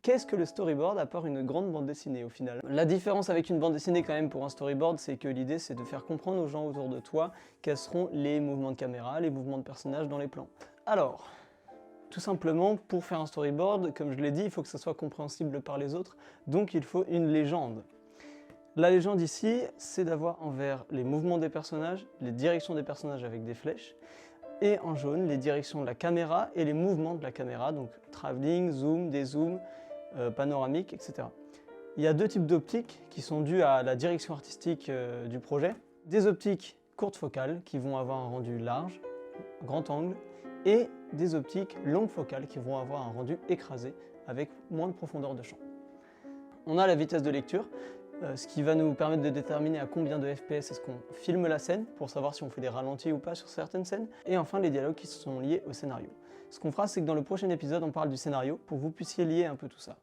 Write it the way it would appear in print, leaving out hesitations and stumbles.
qu'est-ce que le storyboard à part une grande bande dessinée au final? La différence avec une bande dessinée quand même pour un storyboard, c'est que l'idée c'est de faire comprendre aux gens autour de toi quels seront les mouvements de caméra, les mouvements de personnages dans les plans. Alors, tout simplement, pour faire un storyboard, comme je l'ai dit, il faut que ça soit compréhensible par les autres, donc il faut une légende. La légende ici, c'est d'avoir en vert les mouvements des personnages, les directions des personnages avec des flèches, et en jaune les directions de la caméra et les mouvements de la caméra, donc travelling, zoom, dézoom, panoramique, etc. Il y a deux types d'optiques qui sont dues à la direction artistique du projet. Des optiques courtes focales qui vont avoir un rendu large, grand angle, et des optiques longues focales qui vont avoir un rendu écrasé avec moins de profondeur de champ. On a la vitesse de lecture, ce qui va nous permettre de déterminer à combien de FPS est-ce qu'on filme la scène, pour savoir si on fait des ralentis ou pas sur certaines scènes, et enfin les dialogues qui sont liés au scénario. Ce qu'on fera, c'est que dans le prochain épisode, on parle du scénario, pour que vous puissiez lier un peu tout ça.